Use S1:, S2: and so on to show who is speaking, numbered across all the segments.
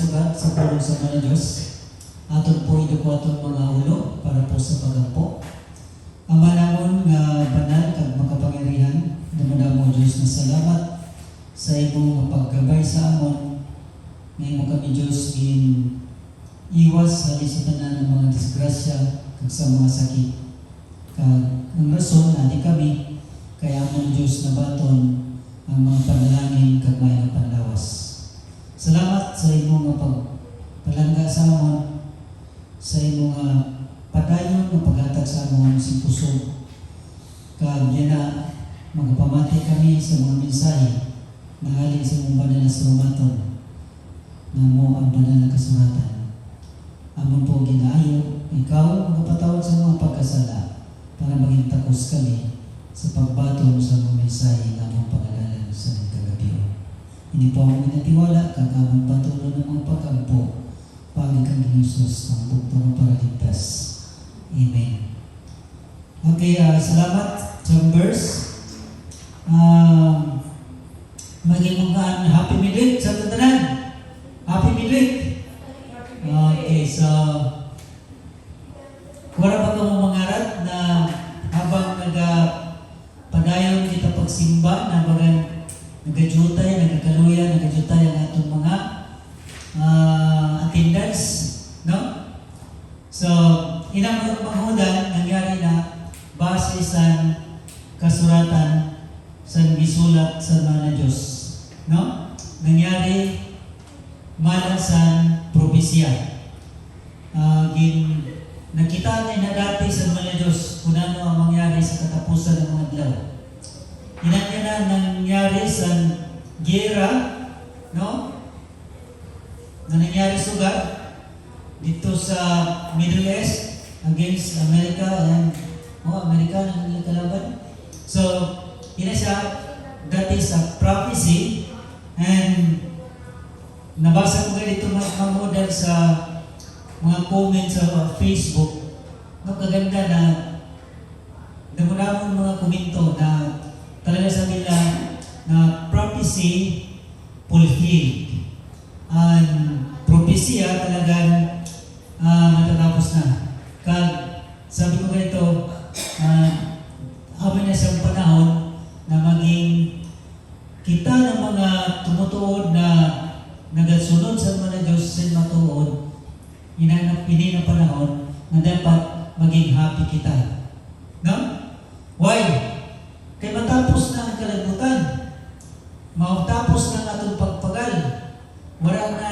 S1: sugat sa pulong sa mga Diyos. Aton po iduko aton mga ulo para po sa pagampo. Ama namon nga banal kag makapangyarihan, dumudamo Diyos na salamat sa imong paggabay sa amon. Ngayon kami Diyos iwas sa tanan ng mga disgrasya kag sa mga sakit. Kag ang rason na di kami kaya amon Diyos na baton ang mga panalangin kag may panlawas. Salamat sa imong pagpalangga sa amon, sa imong padayon ng paghatag sa amon si puso. Kag yan na magpamati kami sa mga mensahe na halin sa imong banal na surmaton na mo ang banal na kasuratan. Amon po ginaayo, ikaw magpatawad sa mga pagkasala para maging takos kami sa pagbaton sa mga mensahe na among pangalanan sa nagkagabi. Hindi po ang minatiwala kag among patuloy ng mga pag-ampo paging kang Jesus ang bugtong paraligtas. Amen. Okay, salamat Chambers. Maging mga happy midweek sa tatanan. Happy midweek. Okay, so wala ba kang mangarat na habang padayon kita pagsimba na bagan nagajutay, nagakaluya, nagajutay ang atong mga attendance, no? So, inang paghudan nangyari na base sa kasuratan sa gisulat sa mga Diyos, no? Nangyari malasan propesya. Nakita na dati sa mga Diyos kung ano ang mangyari sa katapusan ng mga adlaw. Inanya na nangyari sa gera, no? Na nangyari sugat dito sa Middle East against America and America na nilang kalaban. So, that is a prophecy, and nabasa ko ganito mga model sa mga comments sa Facebook. Kaganda na damunamon mga komento na talaga sabi na prophecy fulfilled. Ang propesya talagang matatapos na. Kag sabi ko ganito, habang na siyang panahon na maging kita ng mga tumutuod na nagasunod sa mga Diyos sa matuod, ini na panahon na dapat maging happy kita. No? Why? Kaya matapos na ang kalabutan. Matapos na ang atong pagpagal. Wala na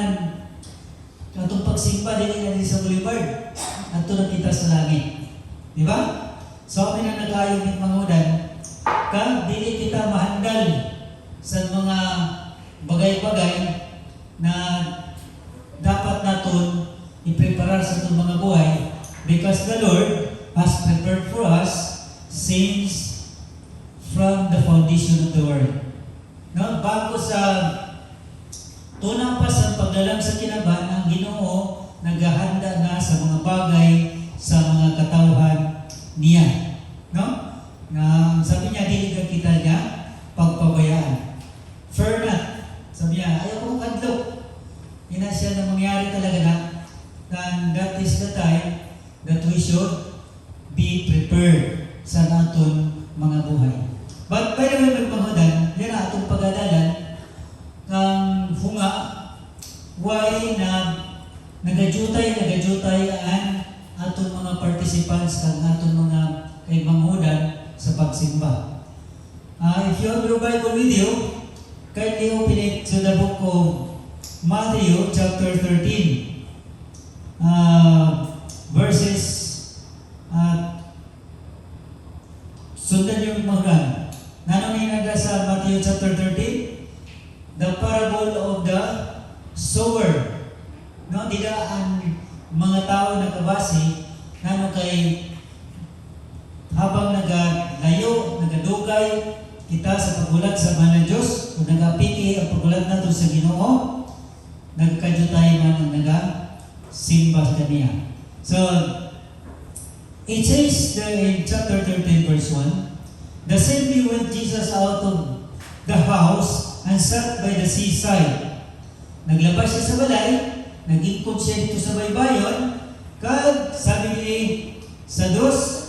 S1: atong pagsimba din na sa boulevard. Ato na kita sa langit. Di ba? So, kami na nag-ayong ng mangudan, kag dili kita mahandal sa mga bagay-bagay na dapat naton i-prepare sa itong mga buhay, because the Lord has prepared for us since from the foundation of the world. No? Bago sa tunang pa sa pagdalang sa kinaban, ang Ginoo naghahanda na sa mga bagay, sa mga katawhan niya. No? Na sabi niya, dili ka kita niya pagpabayaan. Fear not. Sabi niya, ayaw ko kadlok. Ina siya na mangyari talaga na. And that is the time that we should be prepared sa naton mga buhay. But by the way, magpanghudan, yan na atong pag-adalan ng hunga, why na nagajutay ang atong mga participants kang atong mga kaibanghudan sa pagsimba. If you have your Bible with you, kindly open it to the book of Matthew chapter 13. Verses sundan yung mga nanong sa Matthew chapter 13, the parable of the sower. No, dila ang mga tao nakabasi nano kay habang nagalayo, nagadugay kita sa pagbulat sa banal Diyos, kung nagapiki ang pagbulat nato sa Ginoo, nagkajutay man ang simba kaniya. So, it says there in chapter 13 verse 1, the same day went Jesus out of the house and sat by the seaside. Naglabas siya sa balay, nag-ingkod siya dito sa baybayon, kag sabi ni sa dos,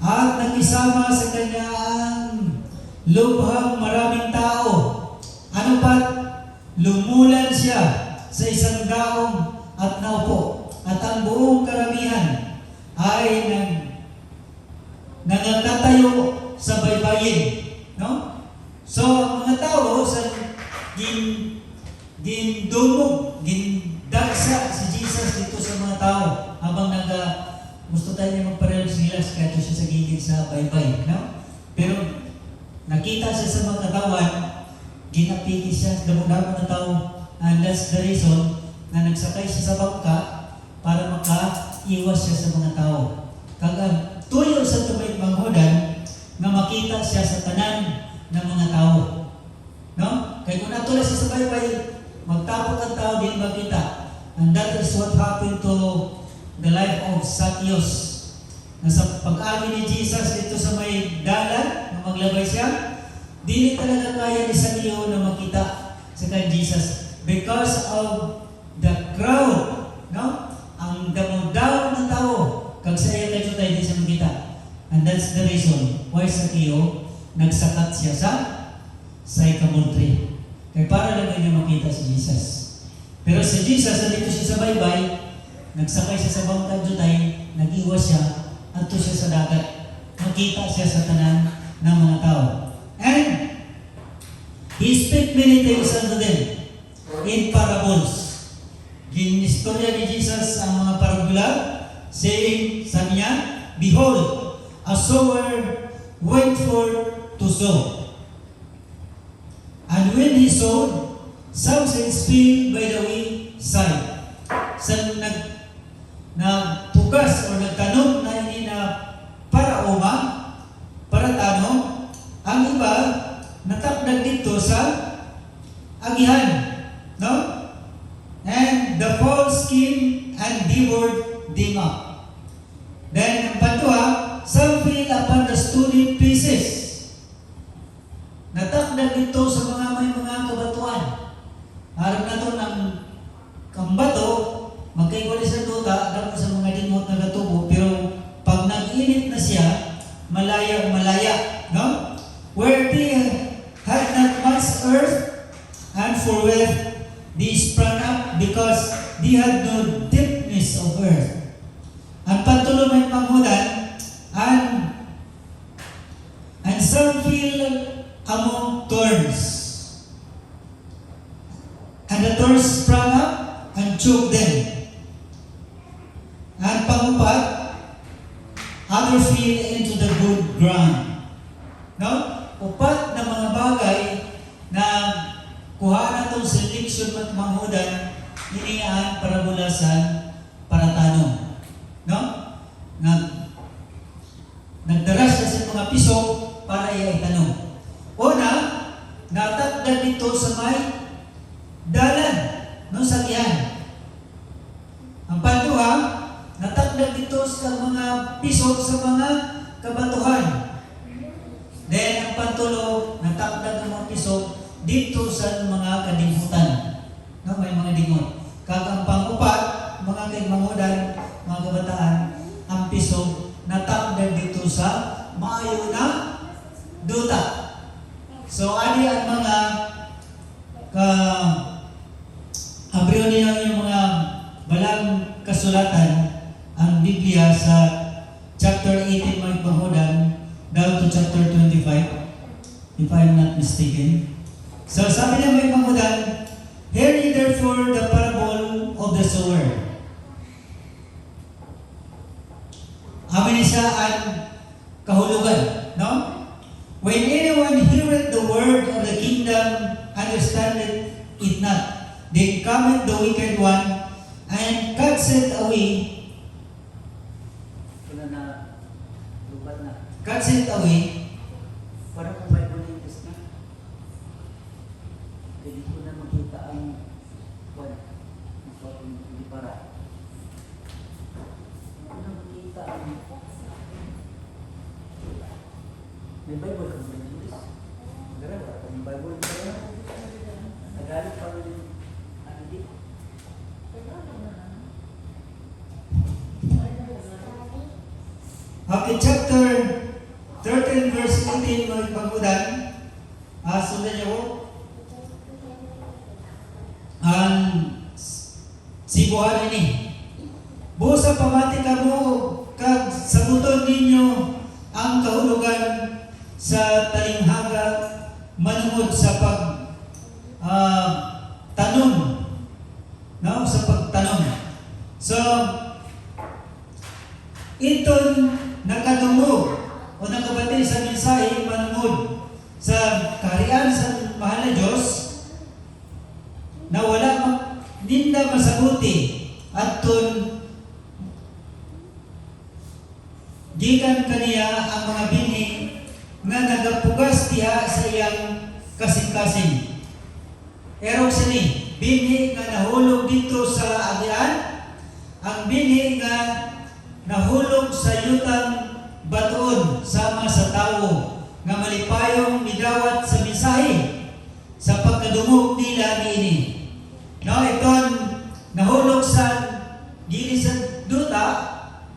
S1: at nakisama sa kanya ang lubhang maraming tao. Ano pat? Lumulan siya sa isang daong at naupo. At ang buong karamihan ay nangatayo sa baybayin. No? So, ang mga tao sa gindagsa si Jesus dito sa mga tao habang gusto tayo niya magparehas kahit siya sa gigit sa baybay. No? Pero nakita siya sa mga katawan, ginapili siya, damo-damo na tao, and that's the reason na nagsakay siya sa bangka para makaiwas siya sa mga tao. Kag tuyo sa tumay manghudan na makita siya sa tanan ng mga tao. No? Kaya kung natula siya sa baybay, magtapok ang tao, din makita. And that is what happened to the life of Zacchaeus. Nasa pag-agi ni Jesus dito sa may dalan, na maglabay siya, dili talaga kaya ni Zacchaeus na makita sa kay Jesus because of the crowd. No? Ang damo-damo ng tao, kag sa iya kayo tayo di siya makita. And that's the reason why Zacchaeus nagsakat siya sa ikamuntre. Kaya para lang niya makita si Jesus. Pero si Jesus, nandito siya sa baybay, nagsakay siya sa bangka jutay, nag-iwas siya, ato siya sa dagat. Makita siya sa tanan ng mga tao. And He speak many things unto them in parables. Ginistorya ni Jesus ang mga parabola, saying, sabi niya, behold, a sower went forth to sow. And when he sowed, some seeds fell by the wayside. Sa nagpugas o nagtanom na hindi na para uma, para tanom, ang iba natakdag dito sa agihan. No? And the false came and devoured them up. Then, ang pantua, some fell upon the stony pieces. Natakdag dito sa may mga kabatuan. Harap na ito ng kambato, magkaigwali sa duta, dapat sa mga dingot na katubo, pero pag nag-init na siya, malaya, no? Where they had not much earth, and for where they sprang up, because they had no deepness of earth. Ang pantulo may panghudan, and some fell among thorns. And the thorns sprang up and choked them. And pangupat, others fell into the good ground. No? Upat na mga bagay na kuha na itong selection at manghudan, hinigaan para bulasan, para tanong. No? Nagdaras na sa mga piso para iya itanong. Una, natakdag dito sa may dalan, no, sakyan. Ang panduha, natakdag dito sa mga piso sa mga kabatuhan. Then, ang pantulo, natakdag ng mga piso dito sa mga kadingutan. No, may mga dingot. Kag ang pangupat, mga kaigmangudan, mga kabataan, ang piso, natakdag dito sa maayo na duta. So, ani ang mga abriyo niya yung mga balang kasulatan, ang Biblia sa chapter 18 mga panghudan, down to chapter 25, if I'm not mistaken. So, sabi niya may panghudan, hear ye therefore the parable of the sower. Amin siya ang kahulugan, no? When anyone heareth the word of the kingdom, understandeth it not. Then cometh the wicked one, and cuts it away. Cuts it away.
S2: Para kung may bulitis na. Hindi ko na makita ang hindi para. Hindi ko na makita ang may Bible kang bulitis. Garawa, may Bible ka na. Nagalit pa rin. Ano di?
S1: chapter 13 verse 18 mga pagbudan. Sundan niyo ko. Ang sibuhan ini. Busa pamati kamo kag sabuton ninyo ang kahulugan sa talinghaga manungod sa tanong, no, sa pagtanong. So iton nakadungog o nakabati sa mensahe manungod sa kaharian sa mahal na Diyos na wala ninda masabuti atun gikan kaniya ang mga bini nga nagapugas diha sa iyang kasing-kasing. Erong sini, bini nga nahulog dito sa agian, ang bini nga nahulog sa yutang batuon sama sa tao nga malipayong midawat sa mensahe sa pagkadungog nila niini. No, iton nahulog sa gili sa duta,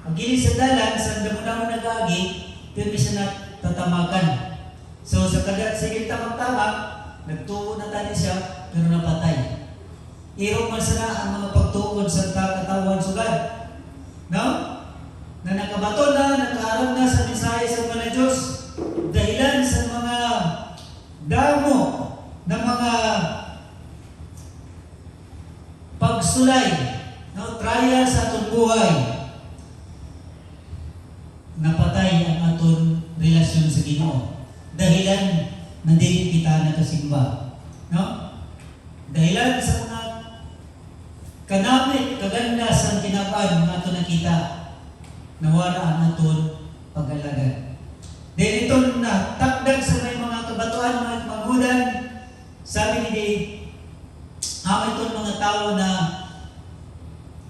S1: ang gili sa dalan sa damo-damo nag-agi, pero siya natatamakan. So sa kagat sige tamang-tama, nagtuo na tani siya pero napatay. Irong man sana ang mga pagtuon sa katawan sugad. No? Na nakabato na, nakaarap na sa mensahe sa mga Diyos dahilan sa mga damo ng mga pagsulay, no, trial sa atong buhay. Napatay ang aton relasyon sa Ginoo. Dahilan na dili kita nakasimba. No? Dahilan sa mga kanamit, kaganda sa kinapad ng aton nakita, nawala ang aton pag-alagad. Dahil ito na takdag sa may mga kabatuan, mga maghudan, sabi ni Dave, itong mga tao na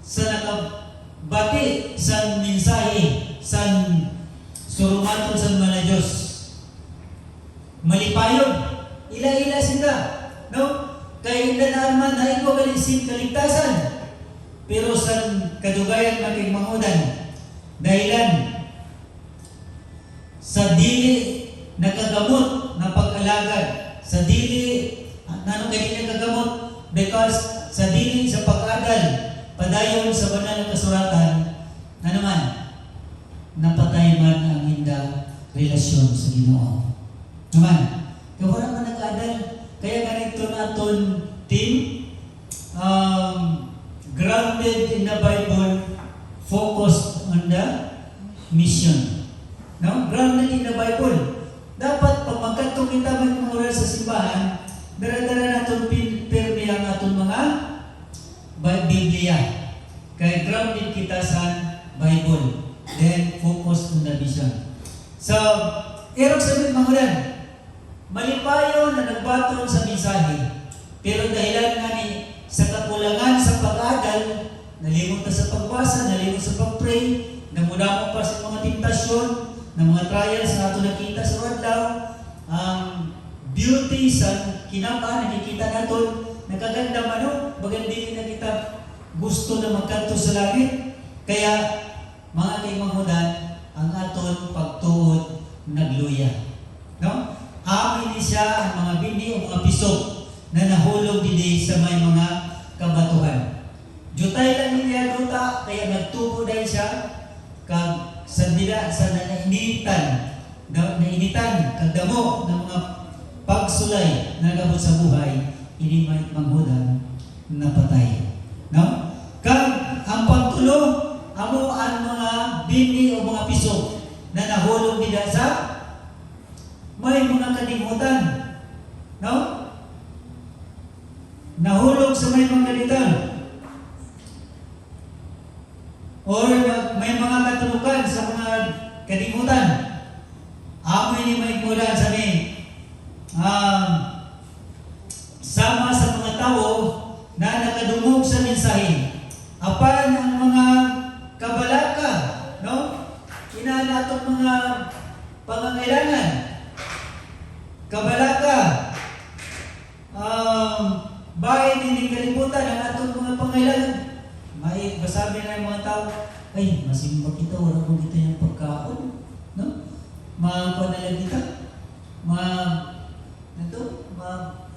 S1: sa nakabati sa mensahe, sa surumaton sa mga Diyos, malipayog, ila-ila sila, no? Kaya hindi na naman na ikaw kalisip kaligtasan, pero sa kadugayan maging mangudan, dahilan sa dili nakagamot na pag-alagad, sa dili nano kay nakagamot because sa dili sa pag-adal padayon sa banal na kasuratan na naman napatay man ang hinda relasyon sa Ginoo. Naman, kaya wala man nag-adal, kaya ganito na aton team grounded in the Bible, focused on the mission. No? Grounded in the Bible. Dapat pag magkatong kita may oras sa simbahan, dara-dara natin pirmi ang aton mga Biblia. Kaya grounded kita sa Bible. Then focus on the vision. So, erong sabi mga ulan, malipayo na nagbaton sa mensahe, pero dahilan nga ni sa kakulangan sa pag-adal, nalimot na sa pagbasa, nalimot sa pag-pray, namudamo pa sa mga tentasyon, ng mga trials na ito nakita sa adlaw, ang beauty sa kinapa, nakikita natin, nakaganda man, bagandi na kita gusto na magkanto sa langit. Kaya, mga kaimahudan, ang aton pagtuod nagluya. No? Amin ni siya ang mga bini o mga pisok na nahulog dili sa may mga kabatuhan. Jutay lang niya duta, kaya nagtubo dahil siya, kag sandila sa nainitan, kagdamo ng mga pagsulay na nagabot sa buhay, ini may manghudan na patay. No? Kag ang pagtulo, amo ang mga bini o mga piso na nahulog nila sa may mga kalimutan. No? Nahulog sa may mga kalimutan. Or may mga katulukan sa mga kalimutan. Amoy ni may kulan sa sama sa mga tao na nakadungog sa mensahe. Apan ang mga kabalaka, no? Kinalatok mga pangangailangan. Kabalaka, bahay din kalimutan ang atong mga pangailangan. May basabi na yung mga tao, ay, masimba kita, wala kong kita yung pagkaon. panalag kita,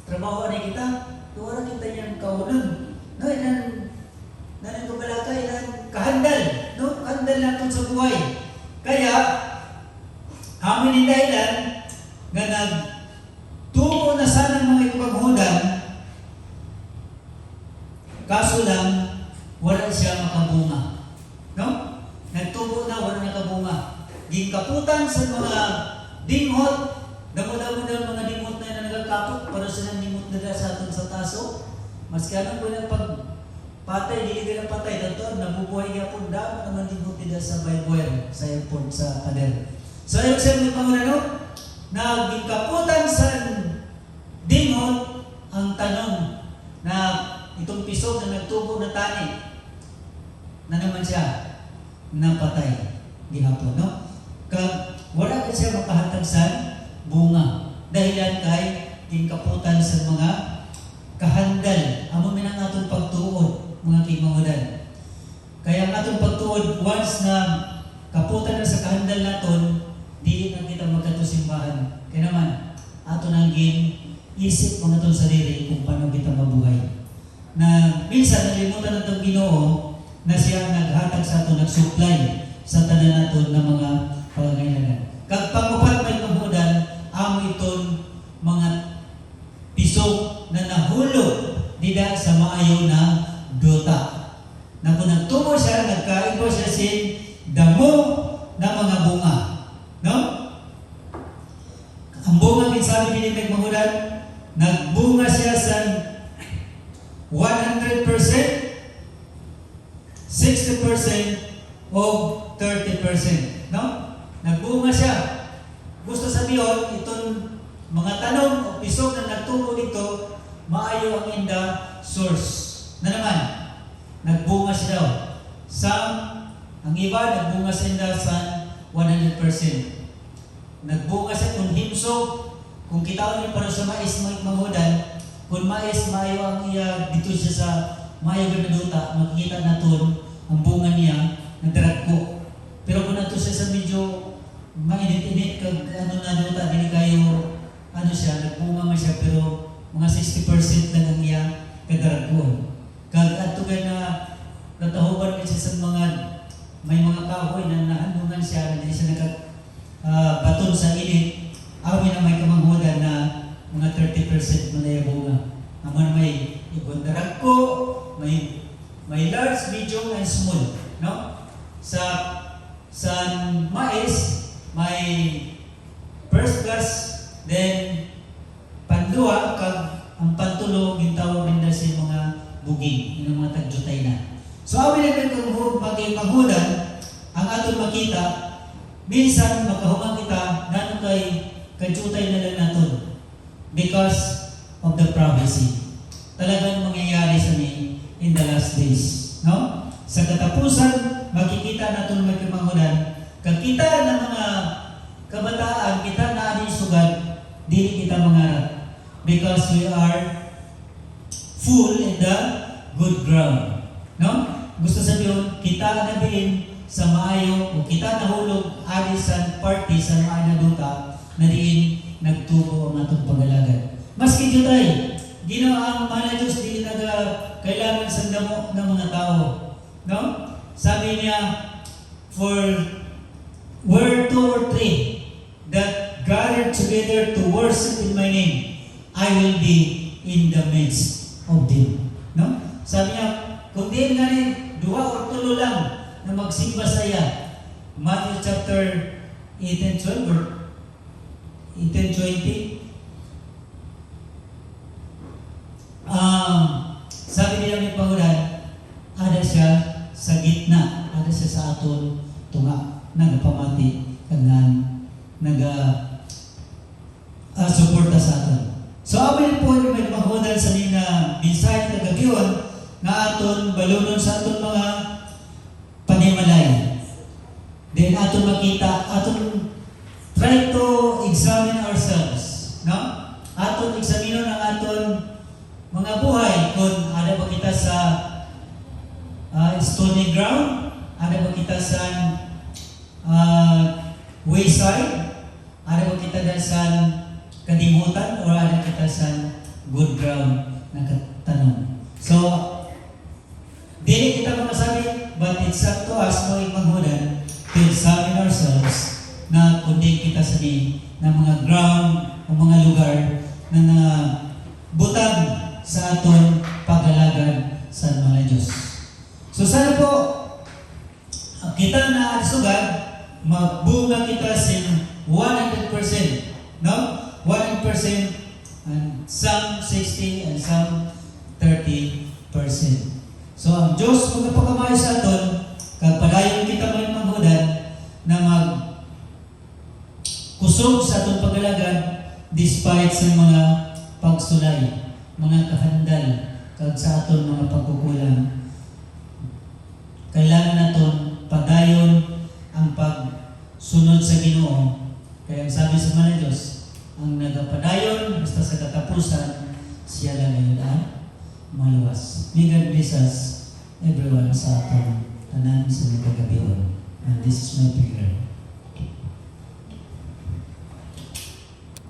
S1: trabaho na kita, tuwara kita yung kaunan. No, ilan kabalaka, ilan kahandal, no? Kahandal natin sa buhay. Kaya, amin yung dahilan, nga nagtubo na sana mga ipaghudan, kaso lang, wala siya makabunga. No? Nagtubo na, wala nakabunga. Gingkaputan sa mga dinghot, damo-damo na mga dinghot na nagkakapot para silang dinghot nila sa atin sa taso. Maski anong po ng pagpatay, hindi nila patay. Dato, nabubuhay niya po, damo naman dinghot nila sa Bible, sa airport, sa kader. So, ayun siya mga pangunano, na gingkaputan sa dinghot ang tanong na itong pisog na nagtubo na tani, na naman siya napatay. Gihapon, no? Wala ka siya makahatag sa bunga. Dahilan kay gingkaputan sa mga kahandal. Amo man ang atong pagtuod, mga kimahudan. Kaya ang atong pagtuod, once na kaputan na sa kahandal naton, di na kita magkatusimbahan. Kaya naman, ato nang isip mga itong sarili kung paano kita mabuhay. Na minsan nalimutan ng Ginoo na siya naghatag sa ato, nagsupply sa tanan naton ng mga pangangailangan. Kag pangupat may kamudan, amo iton mga pisok na nahulog dida sa maayo na duta. Na kung nagtumo siya, nagkain po siya sin damo na mga bunga. No? Ang bunga, sabi ni Magmahudan, nagbunga siya sa 100%, 60%, o 30%. No? Nagbunga siya. Gusto sabihin, itong mga tanong o pisok na nagtubo dito, maayo ang inda source. Na naman, nagbunga siya daw. Ang iba, nagbunga siya inda sa 100%. Nagbunga siya kung himsog, kung kita niyo para sa mais magmahudan, kung mais, maayo ang iya, dito siya sa maayo ganaduta, makikita natin ang bunga niya, nagdarag ko. Pero kung nato siya sa medyo mainit-init, kag na duta, hindi kayo, siya, nagbunga man siya, pero mga 60% lang ang iya kadarag ko. Kag ato na natahuban ka siya sa may mga kahoy na nahandungan siya, na hindi siya baton sa init, awi na may kamanghudan na mga 30% malaya bunga. Naman may ibang darag ko, may large, medium, and small. No? Sa mais, may first class, then panduha, kag ang pantulo, gintawag rin na sa mga buging, yung mga tagjutay na. So, awi na magpaghudan, ang aton makita, minsan makahuman kita, nano kay kajutay na lang naton because of the prophecy. Talagang mangyayari sa ni in the last days. No? Sa katapusan, makikita natin may kamangunan. Kag kita ng mga kabataan, kita na sugad, dili kita mangarap. Because we are full in the good ground. No? Gusto sabihin, kita na din sa maayo, o kita nahulog, alisan, party sa maayo na duta, na diin nagtubo ang atong pag-alagad. Maski jutay, Ginoo ang mahal na Diyos, di kailangan sa damo ng mga tao. No? Sabi niya, for where two or three that gathered together to worship in my name, I will be in the midst of them. No? Sabi niya, kung di nga rin, 2 or 3 lang na magsimba sa iya. Matthew chapter 8 and 12 or 8 and 20. Sabi nila may pangunan, ada siya sa gitna, ada siya sa aton tunga, nagpamati, kanang suporta sa aton. So, amin po yung may pangunan sa nina mensahe na gabiyon na aton balunon sa aton mga panimalay. Then, aton makita, aton try to examine ourselves. No? Aton examine ang aton mga buhay, kung ada ba kita sa stony ground, ada ba kita sa wayside, Ari mo kita dahil sa kadimutan o ari kita sa good ground na katanong. So, dili kita makasabi, but it's up to us mo maghudan to examine ourselves na kundi kita sa na mga ground o mga lugar na butang sa aton pag-alagad sa mga Diyos. So sana po, kita na sugad, magbunga kita sa 100%, no? 100% and some 60 and some 30%. So ang Diyos magpapagkamay sa aton, kag padayon kita may maghudan na kusog sa atong pag-alagad despite sa mga pagsulay, mga kahandal, kag sa aton mga pagkukulang. Kailangan naton padayon ang pagsunod sa Ginoo. Kaya ang sabi sa mga Diyos, ang nagapadayon basta sa katapusan, siya lang ngayon ang maluwas. May God bless us, everyone sa aton tanan sa mga kagabion. And this is my prayer.